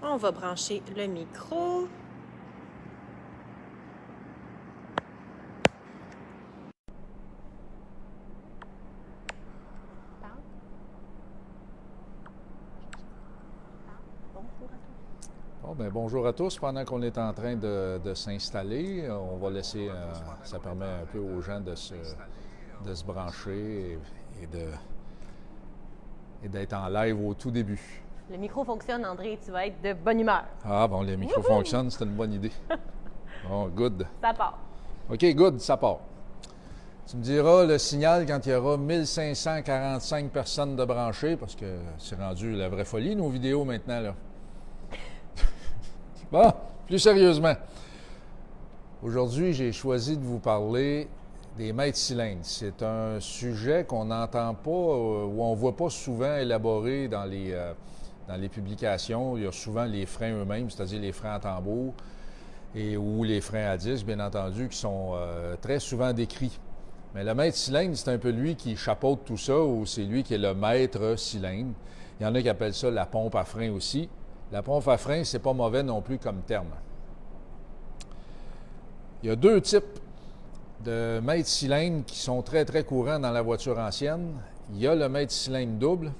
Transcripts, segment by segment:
On va brancher le micro. Bon, ben, bonjour à tous. Pendant qu'on est en train de s'installer, on va laisser, ça permet un peu aux gens de se brancher et d'être en live au tout début. Le micro fonctionne, André, tu vas être de bonne humeur. Ah bon, le micro fonctionne, c'est une bonne idée. Bon, good. Ça part. OK, good, ça part. Tu me diras le signal quand il y aura 1545 personnes de branchées, parce que c'est rendu la vraie folie, nos vidéos maintenant, là. Bon, plus sérieusement. Aujourd'hui, j'ai choisi de vous parler des mètres cylindres. C'est un sujet qu'on n'entend pas ou on ne voit pas souvent élaboré dans les publications. Il y a souvent les freins eux-mêmes, c'est-à-dire les freins à tambour ou les freins à disque, bien entendu, qui sont très souvent décrits. Mais le mètre cylindre, c'est un peu lui qui chapeaute tout ça, ou c'est lui qui est le maître cylindre. Il y en a qui appellent ça la pompe à frein aussi. La pompe à frein, c'est pas mauvais non plus comme terme. Il y a deux types de mètre cylindre qui sont très, très courants dans la voiture ancienne. Il y a le mètre cylindre double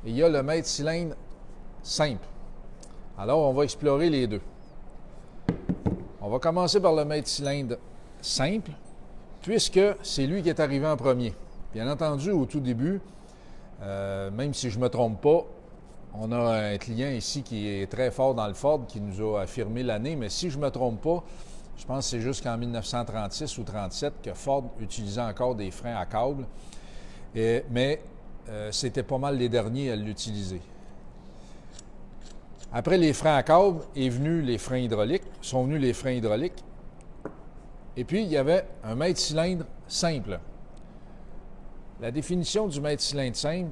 et il y a le mètre cylindre simple. Alors, on va explorer les deux. On va commencer par le mètre cylindre simple, puisque c'est lui qui est arrivé en premier. Bien entendu, au tout début, même si je ne me trompe pas, on a un client ici qui est très fort dans le Ford qui nous a affirmé l'année, mais si je ne me trompe pas, je pense que c'est jusqu'en 1936 ou 1937 que Ford utilisait encore des freins à câble, mais c'était pas mal les derniers à l'utiliser. Après les freins à câble sont venus les freins hydrauliques, et puis il y avait un mètre cylindre simple. La définition du mètre cylindre simple,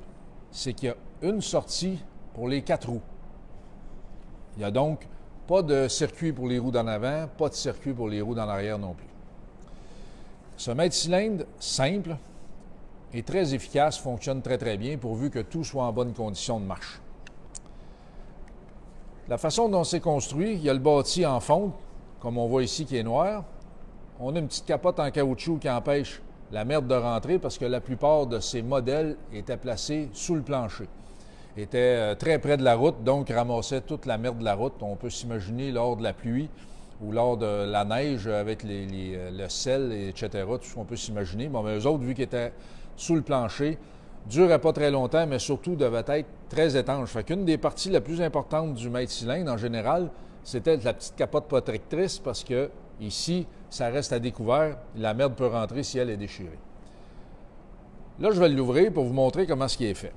c'est qu'il y a une sortie pour les 4 roues. Il n'y a donc pas de circuit pour les roues d'en avant, pas de circuit pour les roues d'en arrière non plus. Ce mètre cylindre simple est très efficace, fonctionne très très bien pourvu que tout soit en bonne condition de marche. La façon dont c'est construit, il y a le bâti en fonte, comme on voit ici qui est noir. On a une petite capote en caoutchouc qui empêche la merde de rentrer parce que la plupart de ces modèles étaient placés sous le plancher. Étaient très près de la route, donc ramassaient toute la merde de la route. On peut s'imaginer lors de la pluie ou lors de la neige avec le sel, etc., tout ce qu'on peut s'imaginer. Bon, mais eux autres, vu qu'ils étaient sous le plancher, duraient pas très longtemps, mais surtout devaient être très étanches. Fait qu'une des parties la plus importantes du mètre cylindre, en général, c'était la petite capote protectrice parce que ici, ça reste à découvert. La merde peut rentrer si elle est déchirée. Là, je vais l'ouvrir pour vous montrer comment ce qui est fait.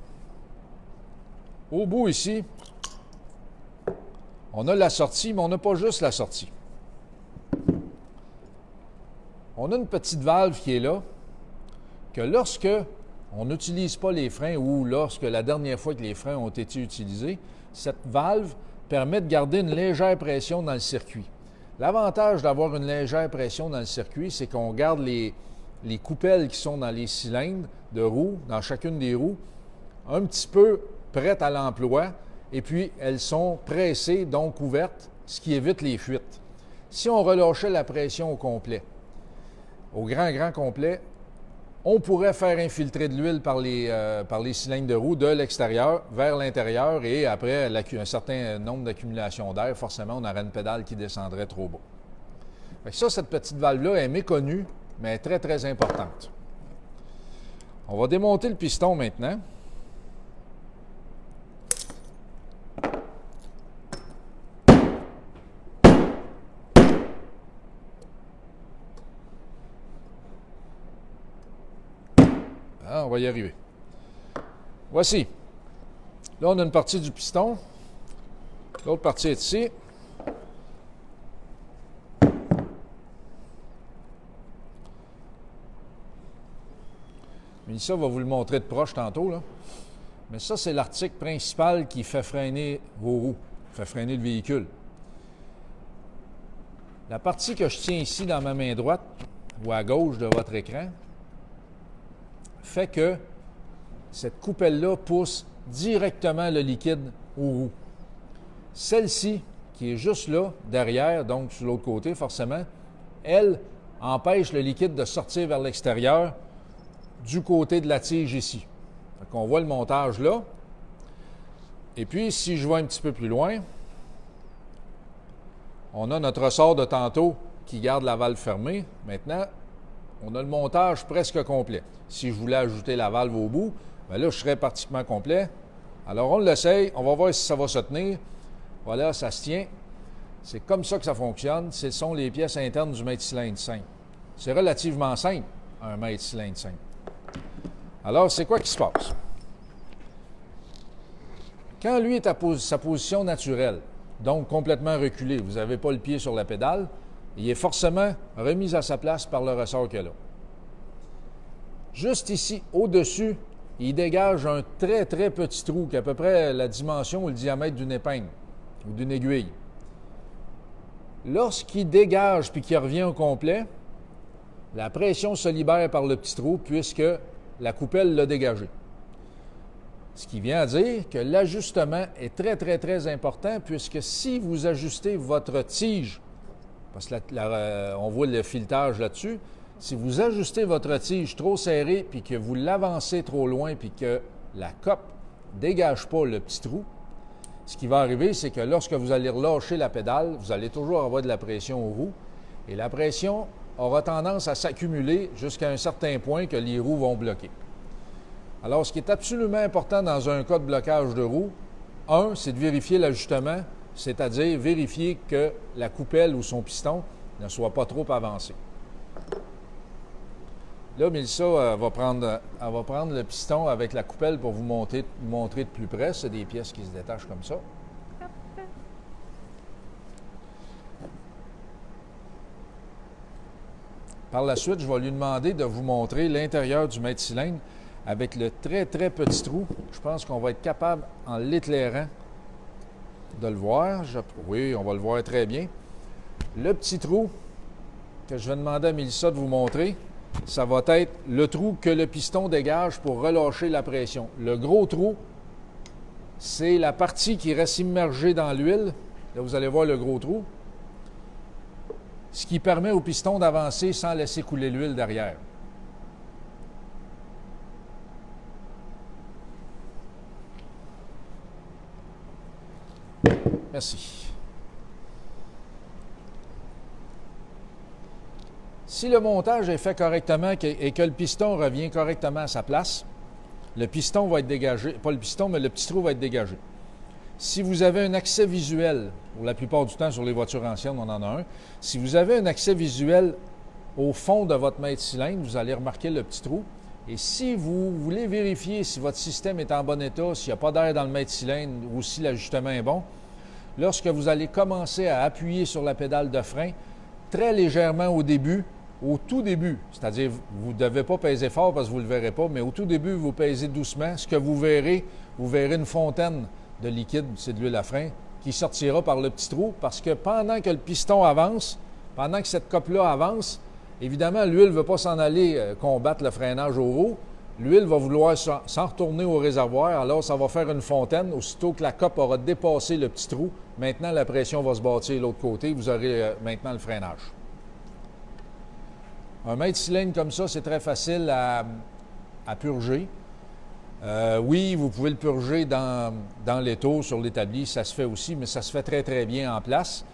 Au bout ici, on a la sortie, mais on n'a pas juste la sortie. On a une petite valve qui est là, que lorsque on n'utilise pas les freins ou lorsque la dernière fois que les freins ont été utilisés, cette valve permet de garder une légère pression dans le circuit. L'avantage d'avoir une légère pression dans le circuit, c'est qu'on garde les coupelles qui sont dans les cylindres de roues, dans chacune des roues, un petit peu prêtes à l'emploi, et puis elles sont pressées, donc ouvertes, ce qui évite les fuites. Si on relâchait la pression au complet, au grand complet, on pourrait faire infiltrer de l'huile par les cylindres de roue de l'extérieur vers l'intérieur, et après un certain nombre d'accumulations d'air, forcément, on aurait une pédale qui descendrait trop bas. Fait que ça, cette petite valve-là est méconnue, mais est très, très importante. On va démonter le piston maintenant. Ah, on va y arriver. Voici. Là, on a une partie du piston. L'autre partie est ici. Mélissa va vous le montrer de proche tantôt, là. Mais ça, c'est l'article principal qui fait freiner vos roues, fait freiner le véhicule. La partie que je tiens ici dans ma main droite ou à gauche de votre écran fait que cette coupelle-là pousse directement le liquide aux roues. Celle-ci, qui est juste là, derrière, donc sur l'autre côté, forcément, elle empêche le liquide de sortir vers l'extérieur du côté de la tige ici. Fait qu'on voit le montage là. Et puis, si je vais un petit peu plus loin, on a notre ressort de tantôt qui garde la valve fermée. Maintenant, on a le montage presque complet. Si je voulais ajouter la valve au bout, bien là, je serais pratiquement complet. Alors, on l'essaye. On va voir si ça va se tenir. Voilà, ça se tient. C'est comme ça que ça fonctionne. Ce sont les pièces internes du mètre cylindre simple. C'est relativement simple, un mètre cylindre simple. Alors, c'est quoi qui se passe? Quand lui est à sa position naturelle, donc complètement reculé, vous n'avez pas le pied sur la pédale, il est forcément remis à sa place par le ressort qu'il a là. Juste ici, au-dessus, il dégage un très, très petit trou qui est à peu près la dimension ou le diamètre d'une épingle ou d'une aiguille. Lorsqu'il dégage puis qu'il revient au complet, la pression se libère par le petit trou puisque la coupelle l'a dégagé. Ce qui vient à dire que l'ajustement est très, très, très important puisque si vous ajustez votre tige, parce que on voit le filetage là-dessus, si vous ajustez votre tige trop serrée puis que vous l'avancez trop loin puis que la cope ne dégage pas le petit trou, ce qui va arriver, c'est que lorsque vous allez relâcher la pédale, vous allez toujours avoir de la pression aux roues et la pression aura tendance à s'accumuler jusqu'à un certain point que les roues vont bloquer. Alors, ce qui est absolument important dans un cas de blocage de roue, c'est de vérifier l'ajustement, c'est-à-dire vérifier que la coupelle ou son piston ne soit pas trop avancé. Là, Mélissa va prendre le piston avec la coupelle pour vous montrer de plus près. C'est des pièces qui se détachent comme ça. Par la suite, je vais lui demander de vous montrer l'intérieur du mètre cylindre avec le très, très petit trou. Je pense qu'on va être capable, en l'éclairant, de le voir. Oui, on va le voir très bien. Le petit trou que je vais demander à Mélissa de vous montrer, ça va être le trou que le piston dégage pour relâcher la pression. Le gros trou, c'est la partie qui reste immergée dans l'huile. Là, vous allez voir le gros trou. Ce qui permet au piston d'avancer sans laisser couler l'huile derrière. Merci. Si le montage est fait correctement et que le piston revient correctement à sa place, le piston va être dégagé, pas le piston, mais le petit trou va être dégagé. Si vous avez un accès visuel, pour la plupart du temps sur les voitures anciennes, on en a un, si vous avez un accès visuel au fond de votre mètre cylindre, vous allez remarquer le petit trou. Et si vous voulez vérifier si votre système est en bon état, s'il n'y a pas d'air dans le mètre cylindre ou si l'ajustement est bon, lorsque vous allez commencer à appuyer sur la pédale de frein, très légèrement au début, au tout début, c'est-à-dire vous ne devez pas peser fort parce que vous ne le verrez pas, mais au tout début, vous pèsez doucement. Ce que vous verrez une fontaine de liquide, c'est de l'huile à frein, qui sortira par le petit trou parce que pendant que le piston avance, pendant que cette cope-là avance, évidemment, l'huile ne veut pas s'en aller combattre le freinage aux roues. L'huile va vouloir s'en retourner au réservoir, alors ça va faire une fontaine. Aussitôt que la cope aura dépassé le petit trou, maintenant la pression va se bâtir de l'autre côté, vous aurez maintenant le freinage. Un mètre cylindre comme ça, c'est très facile à purger. Oui, vous pouvez le purger dans l'étau, sur l'établi, ça se fait aussi, mais ça se fait très, très bien en place.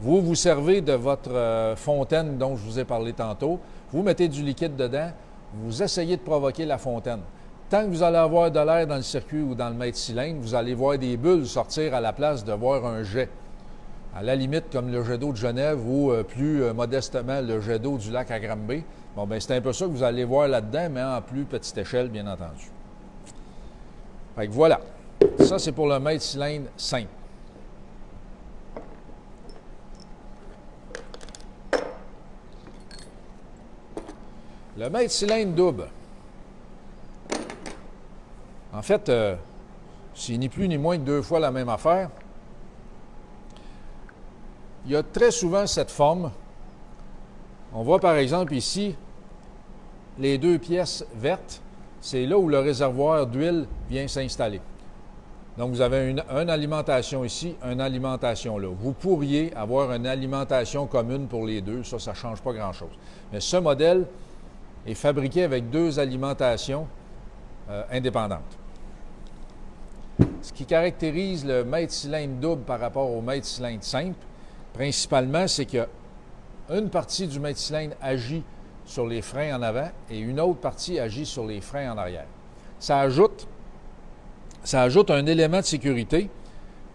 Vous vous servez de votre fontaine dont je vous ai parlé tantôt, vous mettez du liquide dedans, vous essayez de provoquer la fontaine. Tant que vous allez avoir de l'air dans le circuit ou dans le mètre cylindre, vous allez voir des bulles sortir à la place de voir un jet. À la limite, comme le jet d'eau de Genève ou plus modestement le jet d'eau du lac à Granby. Bon, bien, c'est un peu ça que vous allez voir là-dedans, mais en plus petite échelle, bien entendu. Fait que voilà. Ça, c'est pour le mètre cylindre simple. Le mètre cylindre double. En fait, c'est ni plus ni moins que 2 fois la même affaire. Il y a très souvent cette forme. On voit par exemple ici les 2 pièces vertes. C'est là où le réservoir d'huile vient s'installer. Donc, vous avez une alimentation ici, une alimentation là. Vous pourriez avoir une alimentation commune pour les deux. Ça ne change pas grand-chose. Mais ce modèle est fabriqué avec deux alimentations indépendantes. Ce qui caractérise le mètre cylindre double par rapport au mètre cylindre simple, principalement, c'est qu'une partie du mètre cylindre agit sur les freins en avant et une autre partie agit sur les freins en arrière. Ça ajoute un élément de sécurité,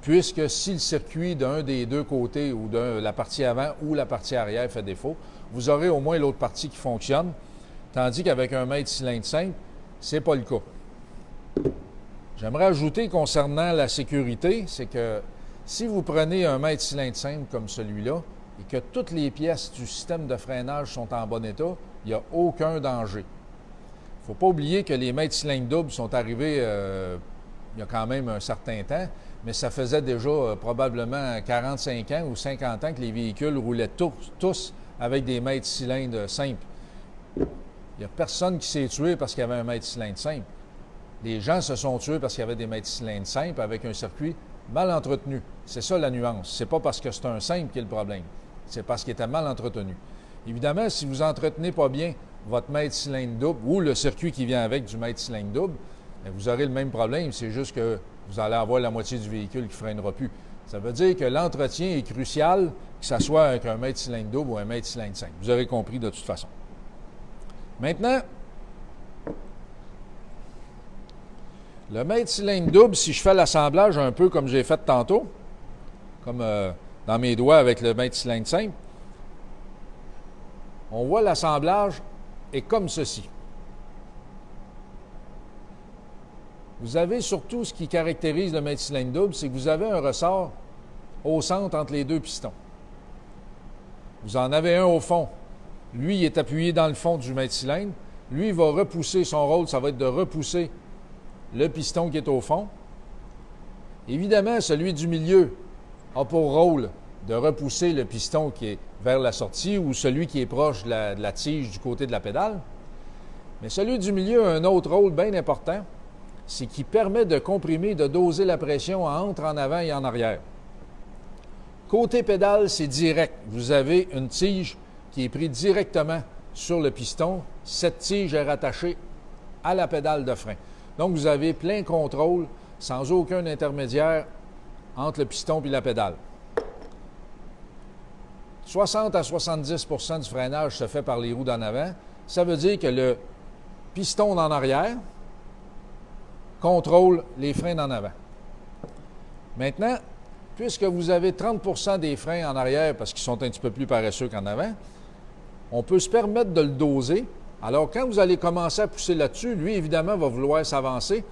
puisque si le circuit d'un des deux côtés ou de la partie avant ou la partie arrière fait défaut, vous aurez au moins l'autre partie qui fonctionne, tandis qu'avec un mètre cylindre simple, ce n'est pas le cas. J'aimerais ajouter concernant la sécurité, c'est que si vous prenez un mètre cylindre simple comme celui-là et que toutes les pièces du système de freinage sont en bon état, il n'y a aucun danger. Il ne faut pas oublier que les mètres cylindres doubles sont arrivés il y a quand même un certain temps, mais ça faisait déjà probablement 45 ans ou 50 ans que les véhicules roulaient tous avec des mètres cylindres simples. Il n'y a personne qui s'est tué parce qu'il y avait un mètre cylindre simple. Les gens se sont tués parce qu'il y avait des mètres cylindres simples avec un circuit mal entretenu. C'est ça la nuance. C'est pas parce que c'est un simple qui est le problème. C'est parce qu'il était mal entretenu. Évidemment, si vous n'entretenez pas bien votre mètre cylindre double ou le circuit qui vient avec du mètre cylindre double, bien, vous aurez le même problème. C'est juste que vous allez avoir la moitié du véhicule qui ne freinera plus. Ça veut dire que l'entretien est crucial, que ce soit avec un mètre cylindre double ou un mètre cylindre simple. Vous aurez compris de toute façon. Maintenant, le mètre cylindre double, si je fais l'assemblage un peu comme j'ai fait tantôt, comme dans mes doigts avec le mètre cylindre simple, on voit l'assemblage est comme ceci. Vous avez surtout ce qui caractérise le mètre cylindre double, c'est que vous avez un ressort au centre entre les deux pistons. Vous en avez un au fond. Lui, il est appuyé dans le fond du mètre cylindre. Lui, il va repousser, son rôle, ça va être de repousser le piston qui est au fond. Évidemment, celui du milieu a pour rôle de repousser le piston qui est vers la sortie ou celui qui est proche de la tige du côté de la pédale. Mais celui du milieu a un autre rôle bien important, c'est qu'il permet de comprimer, de doser la pression entre en avant et en arrière. Côté pédale, c'est direct. Vous avez une tige qui est prise directement sur le piston. Cette tige est rattachée à la pédale de frein. Donc, vous avez plein contrôle, sans aucun intermédiaire entre le piston et la pédale. 60 à 70 du freinage se fait par les roues d'en avant. Ça veut dire que le piston d'en arrière contrôle les freins d'en avant. Maintenant, puisque vous avez 30 des freins en arrière, parce qu'ils sont un petit peu plus paresseux qu'en avant, on peut se permettre de le doser. Alors, quand vous allez commencer à pousser là-dessus, lui, évidemment, va vouloir s'avancer,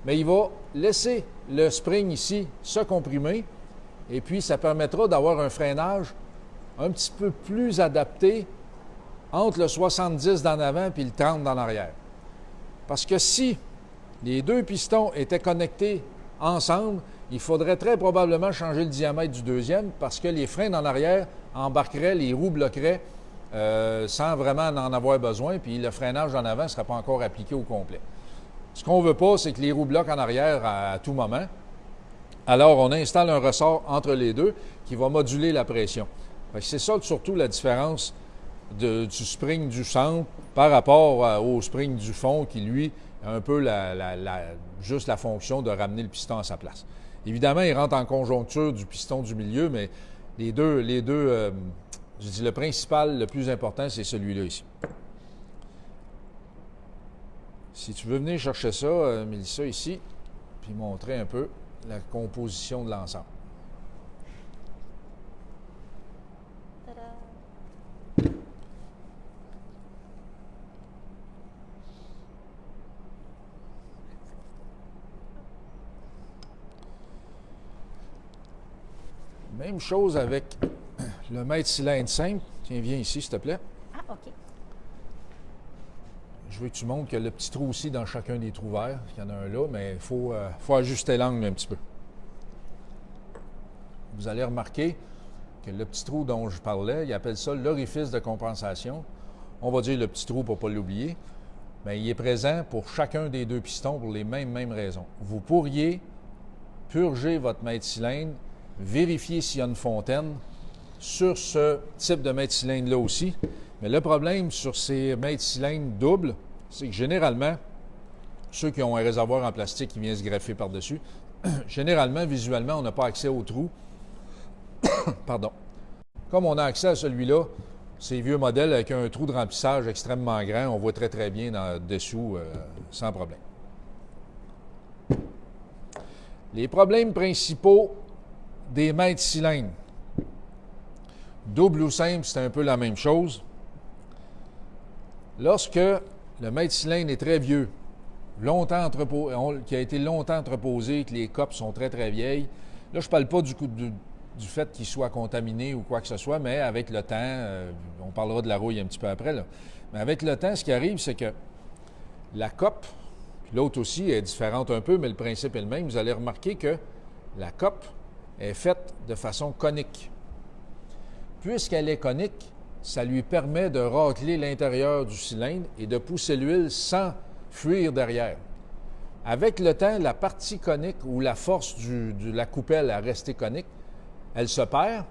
mais il va laisser le spring ici se comprimer, et puis ça permettra d'avoir un freinage un petit peu plus adapté entre le 70 d'en avant et le 30 d'en arrière. Parce que si les deux pistons étaient connectés ensemble, il faudrait très probablement changer le diamètre du deuxième parce que les freins en arrière embarqueraient, les roues bloqueraient sans vraiment en avoir besoin, puis le freinage en avant ne serait pas encore appliqué au complet. Ce qu'on ne veut pas, c'est que les roues bloquent en arrière à tout moment. Alors, on installe un ressort entre les deux qui va moduler la pression. C'est ça surtout la différence du spring du centre par rapport au spring du fond qui, lui, a un peu juste la fonction de ramener le piston à sa place. Évidemment, il rentre en conjoncture du piston du milieu, mais les deux je dis le principal, le plus important, c'est celui-là ici. Si tu veux venir chercher ça, Mélissa, ici, puis montrer un peu la composition de l'ensemble. Même chose avec le mètre cylindre simple. Tiens, viens ici, s'il te plaît. Ah, OK. Je veux que tu montres qu'il y a le petit trou aussi dans chacun des trous verts. Il y en a un là, mais il faut ajuster l'angle un petit peu. Vous allez remarquer que le petit trou dont je parlais, il appelle ça l'orifice de compensation. On va dire le petit trou pour ne pas l'oublier. Mais il est présent pour chacun des deux pistons pour les mêmes raisons. Vous pourriez purger votre mètre cylindre, vérifier s'il y a une fontaine sur ce type de mètre cylindre-là aussi. Mais le problème sur ces mètres cylindres doubles, c'est que généralement, ceux qui ont un réservoir en plastique qui vient se greffer par-dessus, généralement, visuellement, on n'a pas accès au trou. Pardon. Comme on a accès à celui-là, ces vieux modèles avec un trou de remplissage extrêmement grand, on voit très très bien dessous sans problème. Les problèmes principaux des mètres cylindres. Double ou simple, c'est un peu la même chose. Lorsque le mètre cylindre est très vieux, qui a été longtemps entreposé, que les copes sont très très vieilles, là je ne parle pas du fait qu'il soit contaminé ou quoi que ce soit, mais avec le temps, on parlera de la rouille un petit peu après, là. Mais avec le temps, ce qui arrive, c'est que la cope, puis l'autre aussi est différente un peu, mais le principe est le même. Vous allez remarquer que la cope est faite de façon conique. Puisqu'elle est conique, ça lui permet de racler l'intérieur du cylindre et de pousser l'huile sans fuir derrière. Avec le temps, la partie conique ou la force de la coupelle à rester conique, elle se perd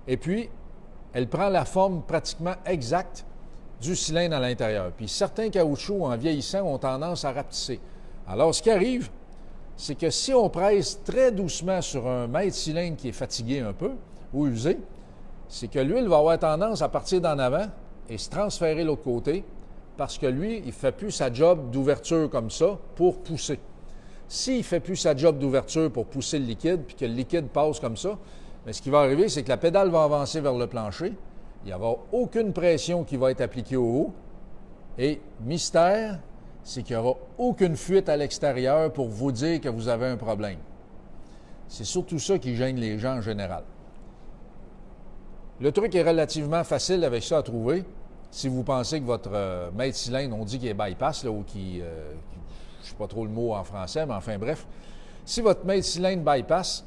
et puis elle prend la forme pratiquement exacte du cylindre à l'intérieur. Puis certains caoutchoucs, en vieillissant, ont tendance à rapetisser. Alors, ce qui arrive, c'est que si on presse très doucement sur un mètre cylindre qui est fatigué un peu ou usé, c'est que l'huile va avoir tendance à partir d'en avant et se transférer de l'autre côté parce que lui, il ne fait plus sa job d'ouverture comme ça pour pousser. S'il ne fait plus sa job d'ouverture pour pousser le liquide puis que le liquide passe comme ça, bien, ce qui va arriver, c'est que la pédale va avancer vers le plancher. Il n'y aura aucune pression qui va être appliquée au haut. Et mystère, c'est qu'il n'y aura aucune fuite à l'extérieur pour vous dire que vous avez un problème. C'est surtout ça qui gêne les gens en général. Le truc est relativement facile avec ça à trouver. Si vous pensez que votre mètre cylindre, on dit qu'il est bypass, là, ou je ne sais pas trop le mot en français, mais enfin bref. Si votre mètre cylindre bypass,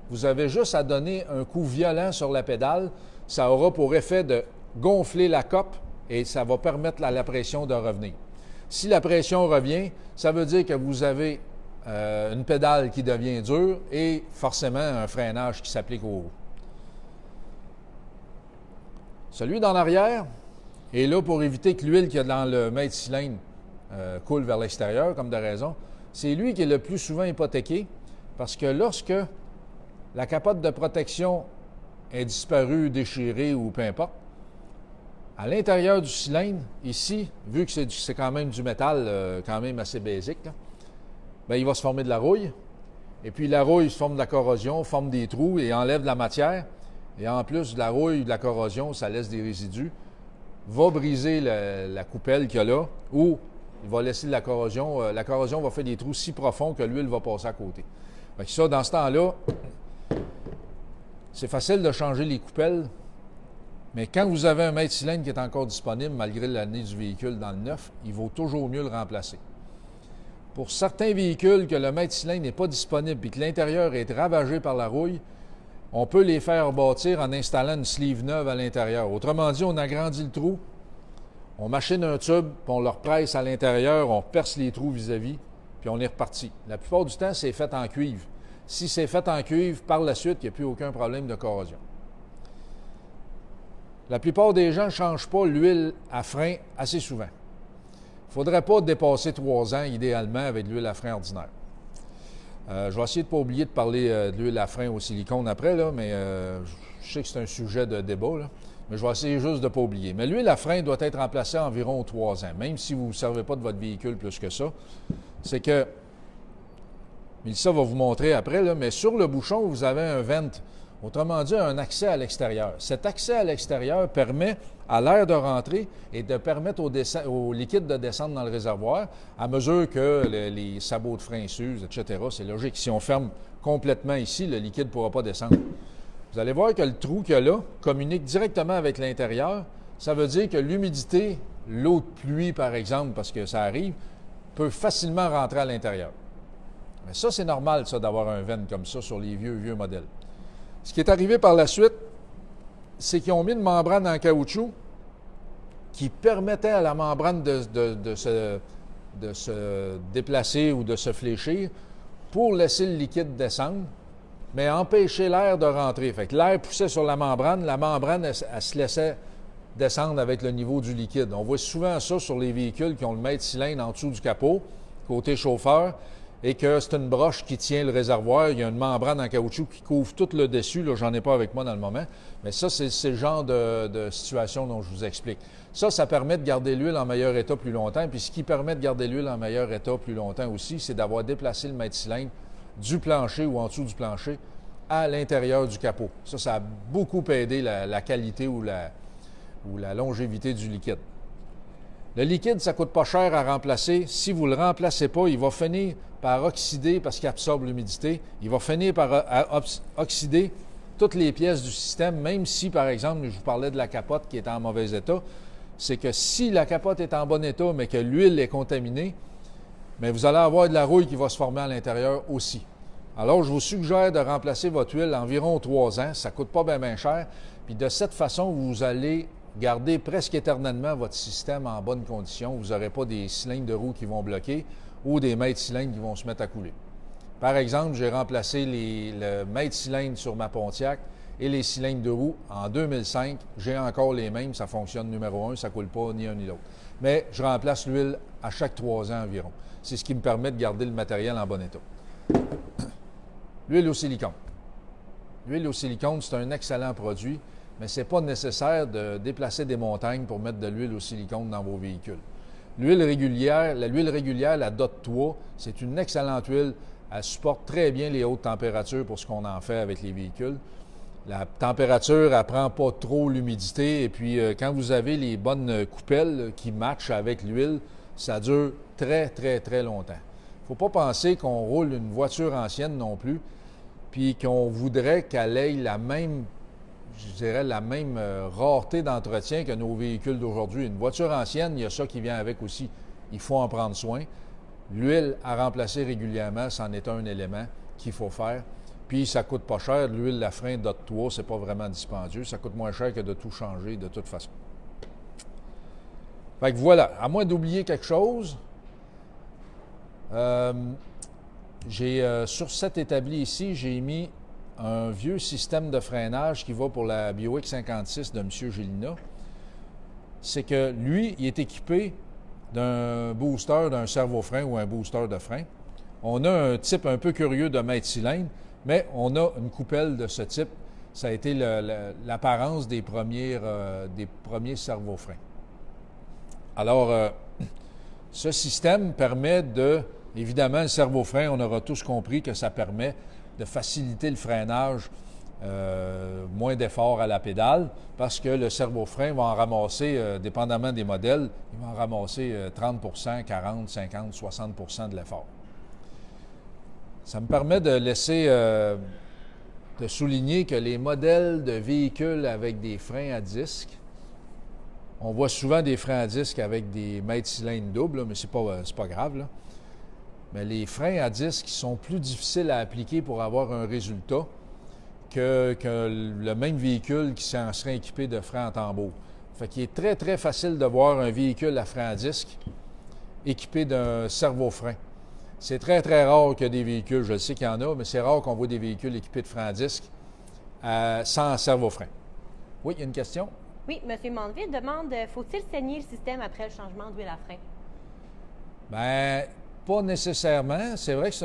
vous avez juste à donner un coup violent sur la pédale. Ça aura pour effet de gonfler la cope et ça va permettre à la pression de revenir. Si la pression revient, ça veut dire que vous avez une pédale qui devient dure et forcément un freinage qui s'applique au haut. Celui d'en arrière est là pour éviter que l'huile qu'il y a dans le mètre cylindre coule vers l'extérieur, comme de raison. C'est lui qui est le plus souvent hypothéqué parce que lorsque la capote de protection est disparue, déchirée ou peu importe, à l'intérieur du cylindre, ici, vu que c'est quand même du métal quand même assez basique, là, bien, il va se former de la rouille. Et puis la rouille se forme de la corrosion, forme des trous et enlève de la matière. Et en plus de la rouille, de la corrosion, ça laisse des résidus, va briser la coupelle qu'il y a là, ou il va laisser de la corrosion. La corrosion va faire des trous si profonds que l'huile va passer à côté. Fait que ça, dans ce temps-là, c'est facile de changer les coupelles, mais quand vous avez un mètre cylindre qui est encore disponible, malgré l'année du véhicule dans le neuf, il vaut toujours mieux le remplacer. Pour certains véhicules que le mètre cylindre n'est pas disponible et que l'intérieur est ravagé par la rouille, on peut les faire bâtir en installant une sleeve neuve à l'intérieur. Autrement dit, on agrandit le trou, on machine un tube, puis on le represse à l'intérieur, on perce les trous vis-à-vis, puis on est reparti. La plupart du temps, c'est fait en cuivre. Si c'est fait en cuivre, par la suite, il n'y a plus aucun problème de corrosion. La plupart des gens ne changent pas l'huile à frein assez souvent. Il ne faudrait pas dépasser 3 ans, idéalement, avec l'huile à frein ordinaire. Je vais essayer de ne pas oublier de parler de l'huile à frein au silicone après, là, mais je sais que c'est un sujet de débat, là, mais je vais essayer juste de ne pas oublier. Mais l'huile à frein doit être remplacée à environ 3 ans, même si vous ne servez pas de votre véhicule plus que ça. C'est que, Mélissa va vous montrer après, là, mais sur le bouchon, vous avez un vent, autrement dit, un accès à l'extérieur. Cet accès à l'extérieur permet à l'air de rentrer et de permettre au liquide de descendre dans le réservoir à mesure que les sabots de frein s'usent, etc. C'est logique. Si on ferme complètement ici, le liquide ne pourra pas descendre. Vous allez voir que le trou qu'il y a là communique directement avec l'intérieur. Ça veut dire que l'humidité, l'eau de pluie, par exemple, parce que ça arrive, peut facilement rentrer à l'intérieur. Mais ça, c'est normal, ça, d'avoir un vent comme ça sur les vieux modèles. Ce qui est arrivé par la suite, c'est qu'ils ont mis une membrane en caoutchouc qui permettait à la membrane de se déplacer ou de se fléchir pour laisser le liquide descendre, mais empêcher l'air de rentrer. Fait que l'air poussait sur la membrane, elle se laissait descendre avec le niveau du liquide. On voit souvent ça sur les véhicules qui ont le mètre cylindre en dessous du capot, côté chauffeur, et que c'est une broche qui tient le réservoir. Il y a une membrane en caoutchouc qui couvre tout le dessus. Là, j'en ai pas avec moi dans le moment. Mais ça, c'est le genre de situation dont je vous explique. Ça permet de garder l'huile en meilleur état plus longtemps. Puis ce qui permet de garder l'huile en meilleur état plus longtemps aussi, c'est d'avoir déplacé le mètre cylindre du plancher ou en dessous du plancher à l'intérieur du capot. Ça a beaucoup aidé la qualité ou la longévité du liquide. Le liquide, ça ne coûte pas cher à remplacer. Si vous ne le remplacez pas, il va finir par oxyder parce qu'il absorbe l'humidité. Il va finir par oxyder toutes les pièces du système, même si, par exemple, je vous parlais de la capote qui est en mauvais état. C'est que si la capote est en bon état, mais que l'huile est contaminée, bien, vous allez avoir de la rouille qui va se former à l'intérieur aussi. Alors, je vous suggère de remplacer votre huile environ 3 ans. Ça ne coûte pas bien cher. Puis de cette façon, vous allez garder presque éternellement votre système en bonne condition. Vous n'aurez pas des cylindres de roue qui vont bloquer ou des mètres cylindres qui vont se mettre à couler. Par exemple, j'ai remplacé le mètre cylindre sur ma Pontiac et les cylindres de roue en 2005. J'ai encore les mêmes, ça fonctionne numéro 1, ça ne coule pas ni un ni l'autre. Mais je remplace l'huile à chaque 3 ans environ. C'est ce qui me permet de garder le matériel en bon état. L'huile au silicone. L'huile au silicone, c'est un excellent produit, mais ce n'est pas nécessaire de déplacer des montagnes pour mettre de l'huile au silicone dans vos véhicules. L'huile régulière, la DOT 3, c'est une excellente huile. Elle supporte très bien les hautes températures pour ce qu'on en fait avec les véhicules. La température, elle ne prend pas trop l'humidité. Et puis, quand vous avez les bonnes coupelles qui matchent avec l'huile, ça dure très, très, très longtemps. Il ne faut pas penser qu'on roule une voiture ancienne non plus, puis qu'on voudrait qu'elle ait la même rareté d'entretien que nos véhicules d'aujourd'hui. Une voiture ancienne, il y a ça qui vient avec aussi. Il faut en prendre soin. L'huile à remplacer régulièrement, c'en est un élément qu'il faut faire. Puis, ça ne coûte pas cher. L'huile Lafrin DOT 3, ce n'est pas vraiment dispendieux. Ça coûte moins cher que de tout changer de toute façon. Fait que voilà, à moins d'oublier quelque chose, sur cet établi ici, j'ai mis un vieux système de freinage qui va pour la Buick 56 de M. Gélina. C'est que lui, il est équipé d'un booster, d'un servo-frein ou un booster de frein. On a un type un peu curieux de mètre cylindre, mais on a une coupelle de ce type. Ça a été l'apparence des premiers servo-freins. Alors, ce système permet évidemment, le servo-frein, on aura tous compris que ça permet de faciliter le freinage, moins d'effort à la pédale, parce que le servo-frein va en ramasser, dépendamment des modèles, il va en ramasser 30 40 50 60 de l'effort. Ça me permet de de souligner que les modèles de véhicules avec des freins à disque, on voit souvent des freins à disque avec des mètres cylindres doubles, là, mais c'est pas grave, là. Mais les freins à disque sont plus difficiles à appliquer pour avoir un résultat que le même véhicule qui s'en serait équipé de freins en tambour. Fait qu'il est très, très facile de voir un véhicule à frein à disque équipé d'un servo-frein. C'est très, très rare qu'il y ait des véhicules, je le sais qu'il y en a, mais c'est rare qu'on voit des véhicules équipés de freins à disque sans servo-frein. Oui, il y a une question? Oui, M. Mandeville demande, faut-il saigner le système après le changement d'huile à frein? Bien, pas nécessairement. C'est vrai que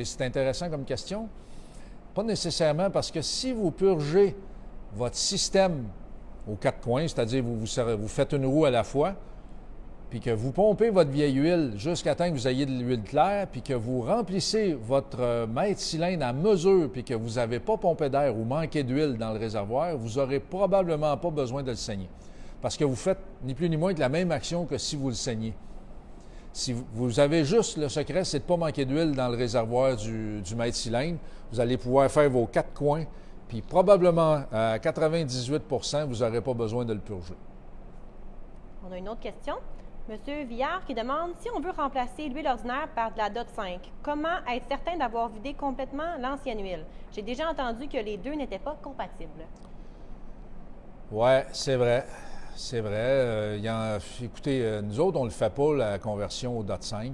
c'est intéressant comme question. Pas nécessairement parce que si vous purgez votre système aux 4 coins, c'est-à-dire vous faites une roue à la fois, puis que vous pompez votre vieille huile jusqu'à temps que vous ayez de l'huile claire, puis que vous remplissez votre mètre cylindre à mesure, puis que vous n'avez pas pompé d'air ou manqué d'huile dans le réservoir, vous n'aurez probablement pas besoin de le saigner. Parce que vous faites ni plus ni moins que la même action que si vous le saignez. Si vous avez juste le secret, c'est de ne pas manquer d'huile dans le réservoir du mètre cylindre. Vous allez pouvoir faire vos 4 coins, puis probablement à 98 vous n'aurez pas besoin de le purger. On a une autre question. Monsieur Villard qui demande si on veut remplacer l'huile ordinaire par de la DOT 5, comment être certain d'avoir vidé complètement l'ancienne huile? J'ai déjà entendu que les deux n'étaient pas compatibles. Oui, c'est vrai. C'est vrai. Écoutez, nous autres, on ne le fait pas, la conversion au DOT 5.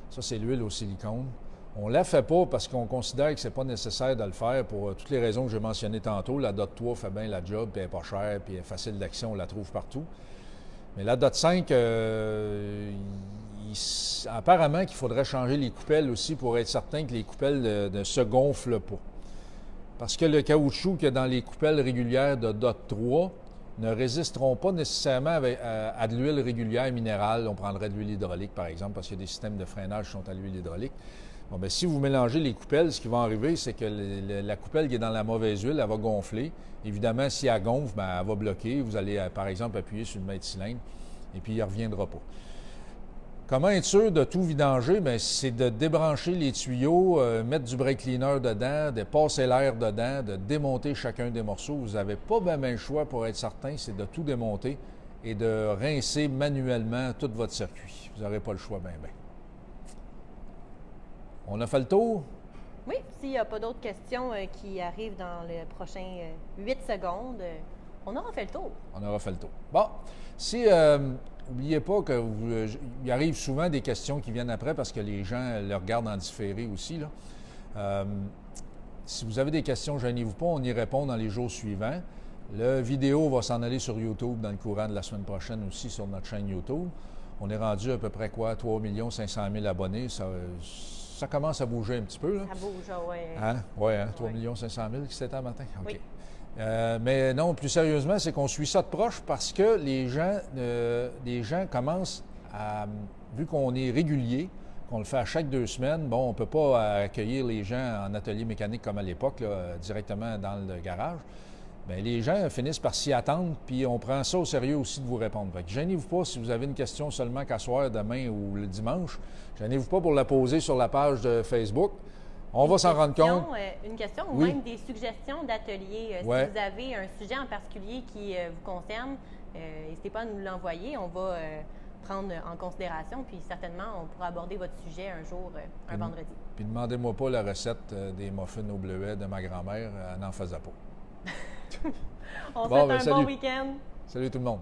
Ça, c'est l'huile au silicone. On ne la fait pas parce qu'on considère que ce n'est pas nécessaire de le faire pour toutes les raisons que j'ai mentionnées tantôt. La DOT 3 fait bien la job, puis elle n'est pas chère, puis elle est facile d'accès, on la trouve partout. Mais la DOT 5, apparemment qu'il faudrait changer les coupelles aussi pour être certain que les coupelles ne se gonflent pas. Parce que le caoutchouc qu'il y a dans les coupelles régulières de DOT 3 ne résisteront pas nécessairement à de l'huile régulière minérale. On prendrait de l'huile hydraulique, par exemple, parce qu'il y a des systèmes de freinage qui sont à l'huile hydraulique. Bon, bien, si vous mélangez les coupelles, ce qui va arriver, c'est que la coupelle qui est dans la mauvaise huile, elle va gonfler. Évidemment, si elle gonfle, bien, elle va bloquer. Vous allez, par exemple, appuyer sur le maître cylindre et puis il ne reviendra pas. Comment être sûr de tout vidanger? Bien, c'est de débrancher les tuyaux, mettre du brake cleaner dedans, de passer l'air dedans, de démonter chacun des morceaux. Vous n'avez pas bien le choix pour être certain, c'est de tout démonter et de rincer manuellement tout votre circuit. Vous n'aurez pas le choix bien. On a fait le tour? Oui, s'il n'y a pas d'autres questions qui arrivent dans les prochains 8 secondes, on aura fait le tour. On aura fait le tour. Bon, si... N'oubliez pas qu'il arrive souvent des questions qui viennent après parce que les gens le regardent en différé aussi. Là. Si vous avez des questions, gênez-vous pas, on y répond dans les jours suivants. La vidéo va s'en aller sur YouTube dans le courant de la semaine prochaine aussi sur notre chaîne YouTube. On est rendu à peu près 3 500 000 abonnés. Ça commence à bouger un petit peu. Là. Ça bouge, oui. Hein? Oui, hein? 3 500 000 qui c'était un matin? OK. Oui. Mais non, plus sérieusement, c'est qu'on suit ça de proche parce que les gens commencent à, vu qu'on est régulier, qu'on le fait à chaque 2 semaines, bon, on ne peut pas accueillir les gens en atelier mécanique comme à l'époque, directement dans le garage. Bien, les gens finissent par s'y attendre, puis on prend ça au sérieux aussi de vous répondre. Fait que gênez-vous pas si vous avez une question seulement qu'à soir, demain ou le dimanche. Gênez-vous pas pour la poser sur la page de Facebook. On va s'en rendre compte. Une question ou même des suggestions d'ateliers. Si vous avez un sujet en particulier qui vous concerne, n'hésitez pas à nous l'envoyer. On va prendre en considération, puis certainement, on pourra aborder votre sujet un jour, un vendredi. Puis demandez-moi pas la recette des muffins au bleuet de ma grand-mère. Elle n'en faisait pas. On souhaite un bon week-end. Salut tout le monde.